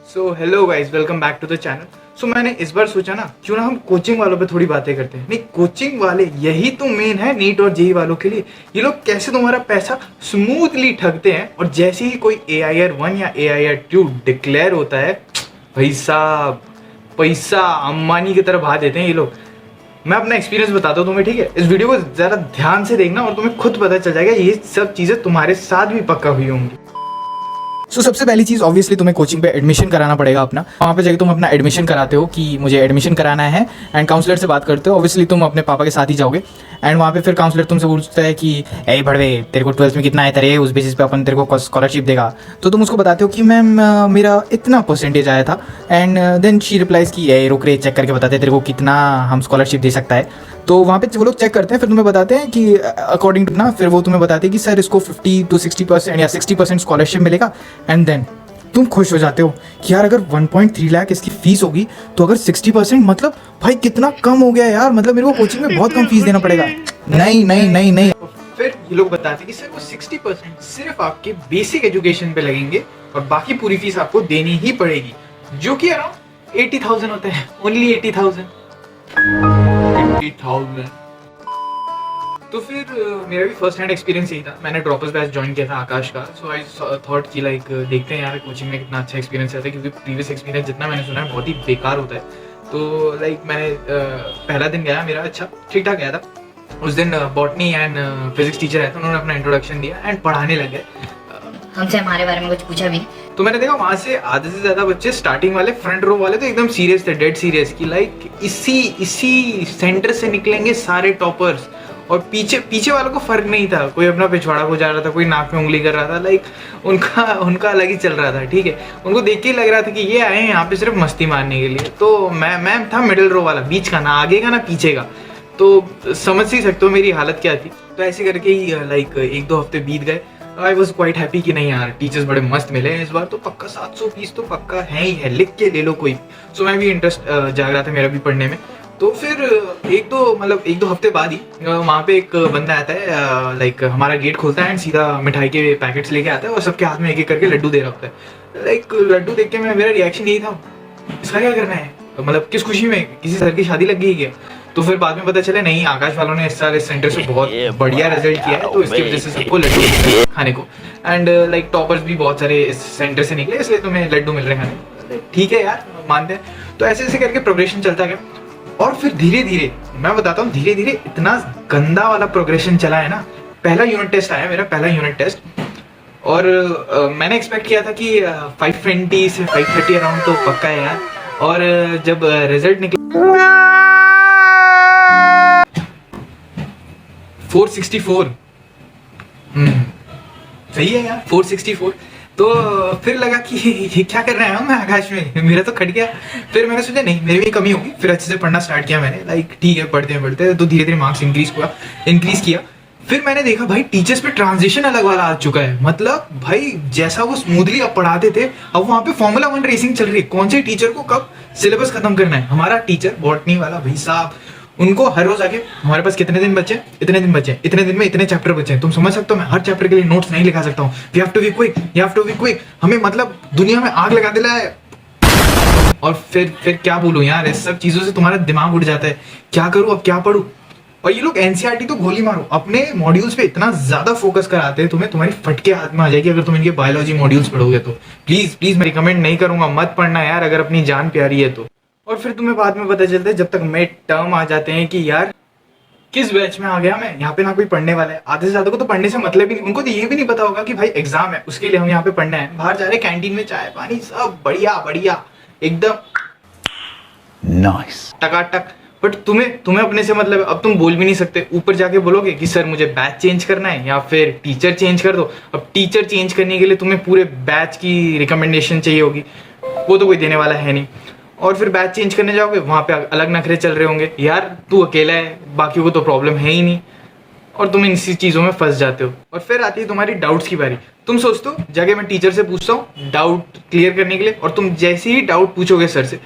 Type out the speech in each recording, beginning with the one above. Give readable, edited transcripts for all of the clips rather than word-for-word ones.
So hello guys, welcome back to the channel. So मैंने इस बार सोचा ना, क्यों ना हम कोचिंग वालों पे थोड़ी बातें करते हैं। नहीं, कोचिंग वाले यही तो मेन है नीट और जेई वालों के लिए। ये लोग कैसे तुम्हारा पैसा स्मूथली ठगते हैं, और जैसे ही कोई AIR 1 या AIR 2 डिक्लेयर होता है, भाई साहब पैसा अंबानी की तरह बहा देते हैं ये लोग। मैं अपना एक्सपीरियंस बताता हूँ तुम्हें, ठीक है? इस वीडियो को ज़रा ध्यान से देखना और तुम्हें खुद पता चल जाएगा ये सब चीज़ें तुम्हारे साथ भी पक्का हुई होंगी। सबसे पहली चीज़, ऑब्वियसली तुम्हें कोचिंग पे एडमिशन कराना पड़ेगा अपना। वहाँ पे जाके तुम अपना एडमिशन कराते हो कि मुझे एडमिशन कराना है, एंड काउंसलर से बात करते हो। ऑब्वियसली तुम अपने पापा के साथ ही जाओगे, एंड वहाँ पे फिर काउंसलर तुमसे पूछता है कि ए बड़वे, तेरे को 12th में कितना आया तेरे, उस बेसिस पे अपन तेरे को स्कॉलरशिप देगा। तो तुम उसको बताते हो कि मैम मेरा इतना परसेंटेज आया था, एंड देन शी रिप्लाइज कि ए रुक रे, चेक करके बताते हैं तेरे को कितना हम स्कॉलरशिप दे सकता है। तो वहाँ पे वो लोग चेक करते हैं, फिर तुम्हें बताते हैं कि अकॉर्डिंग टू ना, फिर वो तुम्हें बताते हैं कि सर इसको 50 to 60% या 60% स्कॉलरशिप मिलेगा। एंड देन तुम खुश हो जाते हो कि यार अगर 1.3 लाख इसकी फीस होगी तो अगर 60%, मतलब भाई कितना कम हो गया यार, मतलब मेरे को कोचिंग में बहुत कम फीस देना पड़ेगा। नहीं नहीं नहीं नहीं। फिर ये लोग बताते हैं कि सर वो 60% सिर्फ आपके बेसिक एजुकेशन पे लगेंगे और बाकी पूरी फीस आपको देनी ही पड़ेगी, जो कि अराउंड 80,000 होता है। ओनली 80,000। तो फिर मेरा भी फर्स्ट हैंड एक्सपीरियंस यही था। मैंने ड्रॉपर्स बैच ज्वाइन किया था आकाश का। सो आई थॉट कि लाइक देखते हैं यार कोचिंग में कितना अच्छा एक्सपीरियंस रहता है, क्योंकि प्रीवियस एक्सपीरियंस जितना मैंने सुना है बहुत ही बेकार होता है। तो लाइक मैंने पहला दिन गया, मेरा अच्छा ठीक ठाक गया था। उस दिन बॉटनी एंड फिजिक्स टीचर आए थे, उन्होंने अपना इंट्रोडक्शन दिया एंड पढ़ाने लग गए। हमसे हमारे बारे में कुछ पूछा भी। तो मैंने देखा वहाँ से आधे से ज़्यादा बच्चे, स्टार्टिंग वाले फ्रंट रो वाले तो एकदम सीरियस थे, डेड सीरियस, कि लाइक इसी सेंटर से निकलेंगे सारे टॉपर्स। और पीछे वालों को फर्क नहीं था, कोई अपना पिछवाड़ा को जा रहा था, कोई नाक में उंगली कर रहा था। लाइक उनका अलग ही चल रहा था, ठीक है? उनको देख के ही लग रहा था कि ये आए हैं यहाँ पे सिर्फ मस्ती मारने के लिए। तो मैं था मिडिल रो वाला, बीच का, ना आगे का ना पीछे का। तो समझ ही सकते हो मेरी हालत क्या थी। तो ऐसे करके ही लाइक 1-2 हफ्ते बीत गए। आई वॉज क्वाइट हैप्पी कि नहीं यार टीचर्स बड़े मस्त मिले हैं इस बार, तो पक्का 700 फीस तो पक्का है ही है, लिख के ले लो कोई। सो मैं भी इंटरेस्ट जाग रहा था मेरा भी पढ़ने में। तो फिर 1-2 हफ्ते बाद ही वहाँ पे एक बंदा आता है, लाइक हमारा गेट खोलता है एंड सीधा मिठाई के पैकेट्स लेके आता है और सबके हाथ में एक एक करके लड्डू दे रहा होता है। लाइक लड्डू देख के मेरा रिएक्शन यही था, इसका क्या करना है, मतलब किस खुशी में, किसी सर की शादी लग गई क्या? तो फिर बाद में पता चला नहीं, आकाश वालों ने इस साल इस सेंटर से बहुत बढ़िया रिजल्ट किया है, तो इसकी वजह से सबको लड्डू खाने को। एंड लाइक टॉपर्स भी बहुत सारे इस सेंटर से निकले, इसलिए तुम्हें लड्डू मिल रहे हैं खाने। ठीक है यार, मानते हैं। तो ऐसे ऐसे करके प्रोग्रेशन चलता गया, और फिर धीरे धीरे, मैं बताता हूँ, धीरे धीरे इतना गंदा वाला प्रोग्रेशन चला है ना। पहला यूनिट टेस्ट आया, मेरा पहला यूनिट टेस्ट, और मैंने एक्सपेक्ट किया था कि 520 से 530 अराउंड तो पक्का है यार। और जब रिजल्ट निकला 464, सही है यार 464। तो फिर लगा कि ये क्या कर रहा हूँ मैं आकाश में, मेरा तो खट गया। फिर मैंने सोचा नहीं, मेरी भी कमी होगी। फिर अच्छे से पढ़ना स्टार्ट किया मैंने, लाइक ठीक है पढ़ते तो धीरे धीरे मार्क्स इंक्रीज किया। फिर मैंने देखा भाई टीचर्स पे ट्रांजिशन अलग वाला आ चुका है। मतलब भाई जैसा वो स्मूथली अब पढ़ाते थे, अब वहाँ पे फॉर्मूला 1 रेसिंग चल रही है, कौन से टीचर को कब सिलेबस खत्म करना है। हमारा टीचर बॉटनी वाला भाई साहब, उनको हर रोज आके हमारे पास कितने दिन बचे, इतने दिन में इतने चैप्टर बचे हैं। तुम समझ सकते हो, मैं हर चैप्टर के लिए नोट्स नहीं लिखा सकता हूँ। We have to be quick. हमें मतलब दुनिया में आग लगा दिला है। और फिर क्या बोलूं यार, इस सब चीजों से तुम्हारा दिमाग उड़ जाता है, क्या करूं अब, क्या पढ़ूं। और ये लोग NCERT तो गोली मारो, अपने मॉड्यूल्स पे इतना ज्यादा फोकस कराते हैं तुम्हें, तुम्हारी फटके हाथ में आ जाएगी अगर तुम इनके बायोलॉजी मॉड्यूल्स पढ़ोगे तो। प्लीज मैं रिकमेंड नहीं करूंगा, मत पढ़ना यार अगर अपनी जान प्यारी है तो। और फिर तुम्हें बाद में पता चलता है, जब तक मिड टर्म आ जाते हैं, कि यार किस बैच में आ गया मैं, यहाँ पे ना कोई पढ़ने वाला है। आधे से ज्यादा को तो पढ़ने से मतलब ही नहीं, उनको तो ये भी नहीं पता होगा कि भाई एग्जाम है, उसके लिए हम यहाँ पे पढ़ना है। बाहर जा रहे कैंटीन में चाय पानी सब बढ़िया एकदम नाइस टकाटक। बट तुम्हें अपने से मतलब, अब तुम बोल भी नहीं सकते। ऊपर जाके बोलोगे कि सर मुझे बैच चेंज करना है या फिर टीचर चेंज कर दो। अब टीचर चेंज करने के लिए तुम्हें पूरे बैच की रिकमेंडेशन चाहिए होगी, वो तो कोई देने वाला है नहीं। और फिर बैच चेंज करने जाओगे, वहाँ पे अलग नखरे चल रहे होंगे, यार तू अकेला है, बाकियों को तो प्रॉब्लम है ही नहीं, और तुम इसी चीज़ों में फंस जाते हो। और फिर आती है तुम्हारी डाउट्स की बारी। तुम सोचते हो जगह मैं टीचर से पूछता हूँ डाउट क्लियर करने के लिए, और तुम जैसे ही डाउट पूछोगे सर से,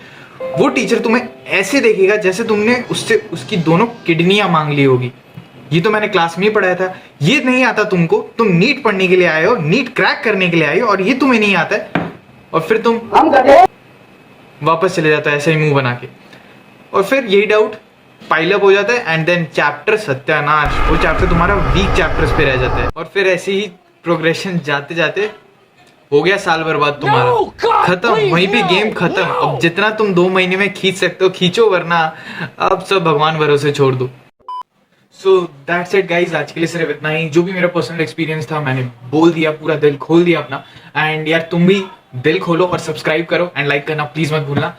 वो टीचर तुम्हें ऐसे देखेगा जैसे तुमने उससे उसकी दोनों किडनियाँ मांग ली होगी। ये तो मैंने क्लास में ही पढ़ाया था, ये नहीं आता तुमको। तुम नीट पढ़ने के लिए आए हो, नीट क्रैक करने के लिए आए हो, और ये तुम्हें नहीं आता है। और फिर तुम वापस चले जाता है ऐसा ही मुंह बना के, और फिर यही डाउट पाइलअप हो जाता है एंड देन चैप्टर सत्यानाश, वो चैप्टर तुम्हारा वीक चैप्टर्स पे रह जाता है, और फिर ऐसे ही प्रोग्रेशन जाते जाते हो गया साल बर्बाद तुम्हारा, खत्म वहीं पे गेम खत्म। अब जितना तुम 2 महीने में खींच सकते हो खींचो, वरना अब सब भगवान भरोसे छोड़ दो। सो दैट्स इट गाइज, आज के लिए सिर्फ इतना ही। जो भी मेरा पर्सनल एक्सपीरियंस था मैंने बोल दिया, पूरा दिल खोल दिया अपना। एंड यार तुम भी दिल खोलो और सब्सक्राइब करो एंड लाइक करना प्लीज मत भूलना।